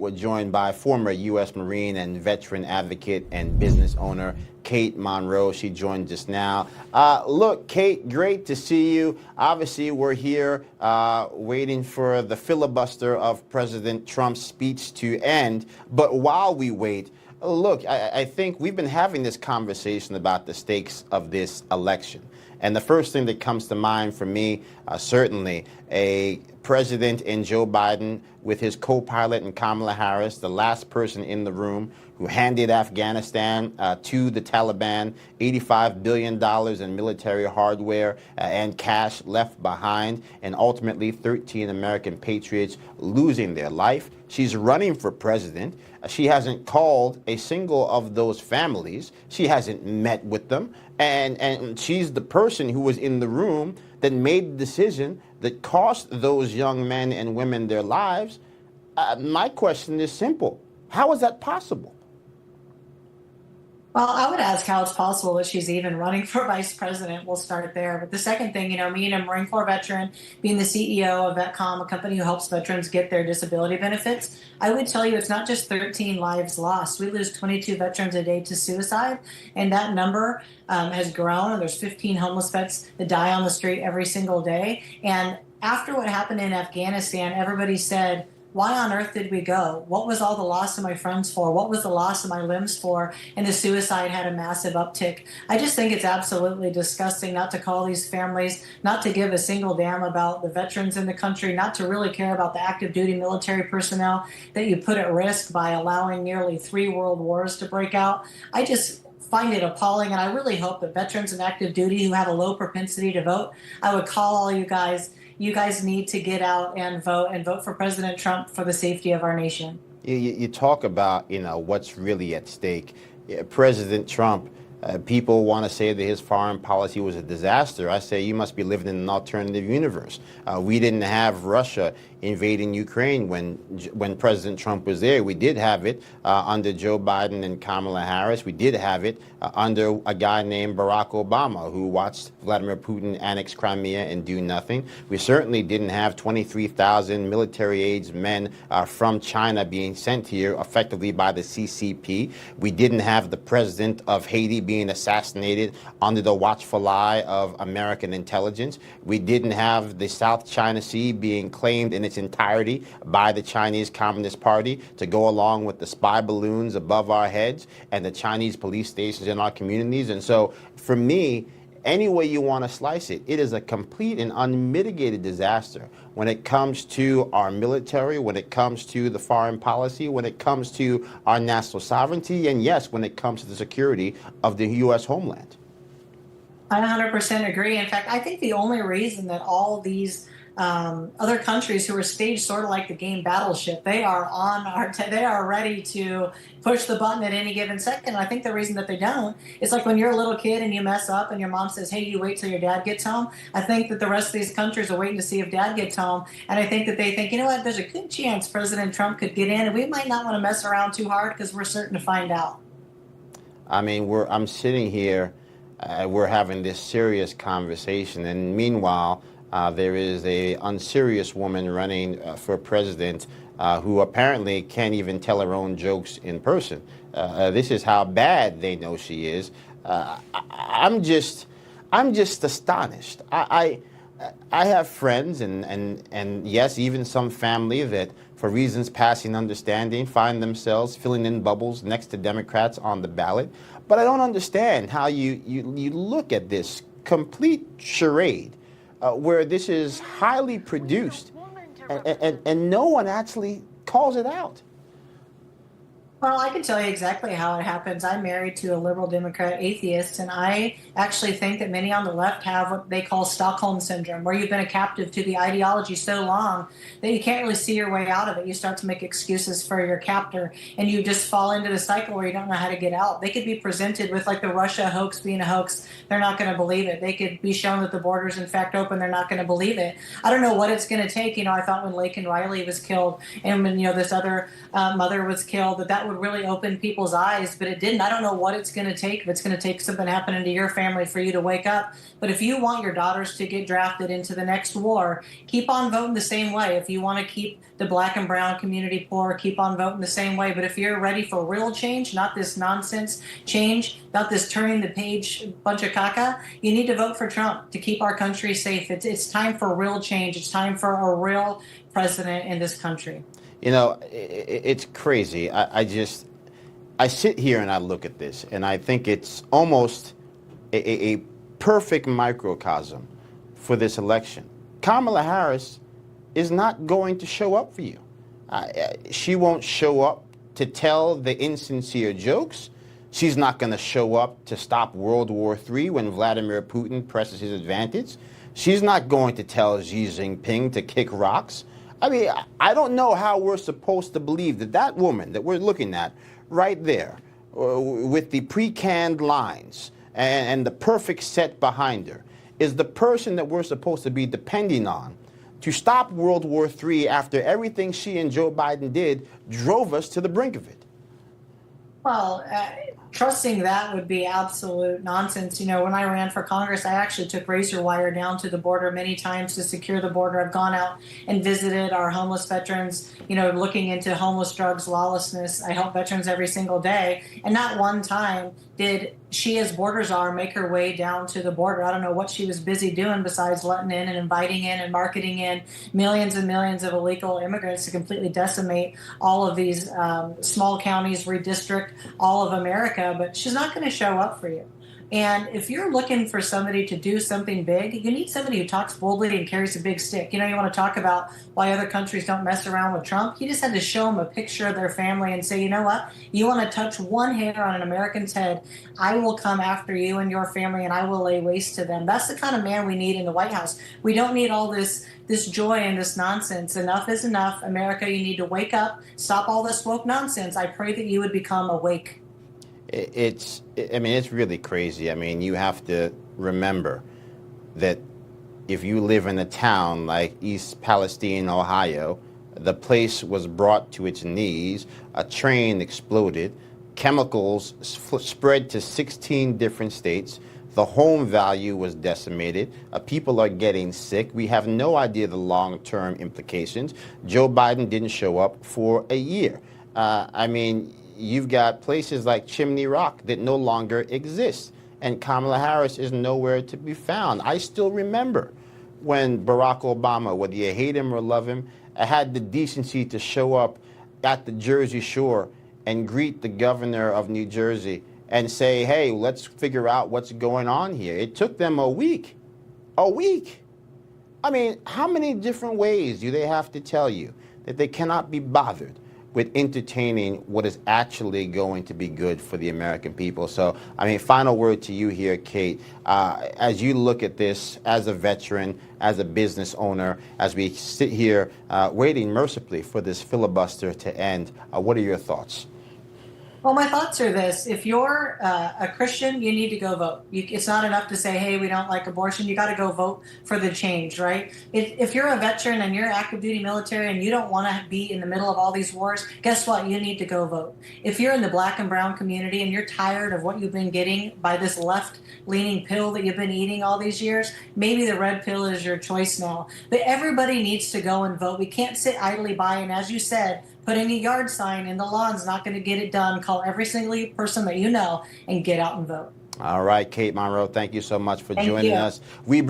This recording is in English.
We're joined by former U.S. Marine and veteran advocate and business owner, Kate Monroe. She joined us now. Look, Kate, great to see you. Obviously, we're here waiting for the filibuster of President Trump's speech to end. But while we wait, look, I think we've been having this conversation about the stakes of this election. And the first thing that comes to mind for me, certainly, a president in Joe Biden with his co-pilot in Kamala Harris, the last person in the room who handed Afghanistan to the Taliban, $85 billion in military hardware and cash left behind, and ultimately 13 American patriots losing their life. She's running for president. She hasn't called a single of those families. She hasn't met with them. And she's the person who was in the room that made the decision that cost those young men and women their lives. My question is simple. How is that possible? Well, I would ask how it's possible that she's even running for vice president. We'll start there. But the second thing, being a Marine Corps veteran, being the CEO of VetCom, a company who helps veterans get their disability benefits, I would tell you it's not just 13 lives lost. We lose 22 veterans a day to suicide, and that number has grown. There's 15 homeless vets that die on the street every single day. And after what happened in Afghanistan, everybody said, why on earth did we go? What was all the loss of my friends for? What was the loss of my limbs for? And the suicide had a massive uptick. I just think it's absolutely disgusting not to call these families, not to give a single damn about the veterans in the country, not to really care about the active duty military personnel that you put at risk by allowing nearly 3 world wars to break out. I just find it appalling, and I really hope that veterans and active duty who have a low propensity to vote, I would call all you guys need to get out and vote for President Trump for the safety of our nation. You talk about, what's really at stake. President Trump, people want to say that his foreign policy was a disaster. I say you must be living in an alternative universe. We didn't have Russia invading Ukraine when President Trump was there. We did have it under Joe Biden and Kamala Harris. We did have it under a guy named Barack Obama, who watched Vladimir Putin annex Crimea and do nothing. We certainly didn't have 23,000 military-aged men from China being sent here effectively by the CCP. We didn't have the president of Haiti being assassinated under the watchful eye of American intelligence. We didn't have the South China Sea being claimed in its entirety by the Chinese Communist Party to go along with the spy balloons above our heads and the Chinese police stations in our communities. And so for me, any way you want to slice it, it is a complete and unmitigated disaster when it comes to our military, when it comes to the foreign policy, when it comes to our national sovereignty, and yes, when it comes to the security of the U.S. homeland. I 100% agree. In fact, I think the only reason that all these other countries who are staged sort of like the game Battleship, they are ready to push the button at any given second. I think the reason that they don't is like when you're a little kid and you mess up and your mom says, hey, you wait till your dad gets home. I think that the rest of these countries are waiting to see if dad gets home. And I think that they think, you know what, there's a good chance President Trump could get in and we might not want to mess around too hard because we're certain to find out. I mean, I'm sitting here, we're having this serious conversation, and meanwhile, there is a unserious woman running for president who apparently can't even tell her own jokes in person. This is how bad they know she is. I'm just astonished. I have friends and yes, even some family that, for reasons passing understanding, find themselves filling in bubbles next to Democrats on the ballot. But I don't understand how you look at this complete charade where this is highly produced and no one actually calls it out. Well, I can tell you exactly how it happens. I'm married to a liberal Democrat atheist, and I actually think that many on the left have what they call Stockholm Syndrome, where you've been a captive to the ideology so long that you can't really see your way out of it. You start to make excuses for your captor, and you just fall into the cycle where you don't know how to get out. They could be presented with like the Russia hoax being a hoax. They're not going to believe it. They could be shown that the border's in fact open. They're not going to believe it. I don't know what it's going to take. I thought when Laken Riley was killed and when, this other mother was killed, that would really open people's eyes, but it didn't. I don't know what it's going to take. If it's going to take something happening to your family for you to wake up. But if you want your daughters to get drafted into the next war, keep on voting the same way. If you want to keep the black and brown community poor, keep on voting the same way. But if you're ready for real change, not this nonsense change, not this turning the page bunch of caca, you need to vote for Trump to keep our country safe. It's time for real change. It's time for a real president in this country. You know, it's crazy. I sit here and I look at this, and I think it's almost a perfect microcosm for this election. Kamala Harris is not going to show up for you. She won't show up to tell the insincere jokes. She's not going to show up to stop World War III when Vladimir Putin presses his advantage. She's not going to tell Xi Jinping to kick rocks. I mean, I don't know how we're supposed to believe that that woman that we're looking at right there with the pre-canned lines and the perfect set behind her is the person that we're supposed to be depending on to stop World War III after everything she and Joe Biden did drove us to the brink of it. Well, trusting that would be absolute nonsense. You know, when I ran for Congress, I actually took razor wire down to the border many times to secure the border. I've gone out and visited our homeless veterans, you know, looking into homeless, drugs, lawlessness. I help veterans every single day. And not one time did she, as border czar, make her way down to the border. I don't know what she was busy doing besides letting in and inviting in and marketing in millions and millions of illegal immigrants to completely decimate all of these small counties, redistrict all of America. But she's not going to show up for you. And if you're looking for somebody to do something big, you need somebody who talks boldly and carries a big stick. You know, you want to talk about why other countries don't mess around with Trump. You just had to show them a picture of their family and say, you know what? You want to touch one hair on an American's head, I will come after you and your family and I will lay waste to them. That's the kind of man we need in the White House. We don't need all this joy and this nonsense. Enough is enough. America, you need to wake up, stop all this woke nonsense. I pray that you would become awake. It's really crazy. I mean, you have to remember that if you live in a town like East Palestine, Ohio, the place was brought to its knees, a train exploded, chemicals spread to 16 different states, the home value was decimated, people are getting sick, we have no idea the long-term implications. Joe Biden didn't show up for a year. You've got places like Chimney Rock that no longer exist, and Kamala Harris is nowhere to be found. I still remember when Barack Obama, whether you hate him or love him, had the decency to show up at the Jersey Shore and greet the governor of New Jersey and say, hey, let's figure out what's going on here. It took them a week. A week. I mean, how many different ways do they have to tell you that they cannot be bothered with entertaining what is actually going to be good for the American people? So, final word to you here, Kate. As you look at this as a veteran, as a business owner, as we sit here waiting mercifully for this filibuster to end, what are your thoughts? Well, my thoughts are this. If you're a Christian, you need to go vote. It's not enough to say, hey, we don't like abortion. You got to go vote for the change, right? If you're a veteran and you're active duty military and you don't want to be in the middle of all these wars, guess what? You need to go vote. If you're in the black and brown community and you're tired of what you've been getting by this left-leaning pill that you've been eating all these years, maybe the red pill is your choice now. But everybody needs to go and vote. We can't sit idly by, and as you said, putting a yard sign in the lawn's not going to get it done. Call every single person that you know and get out and vote. All right, Kate Monroe, thank you so much for Thank joining you. us. We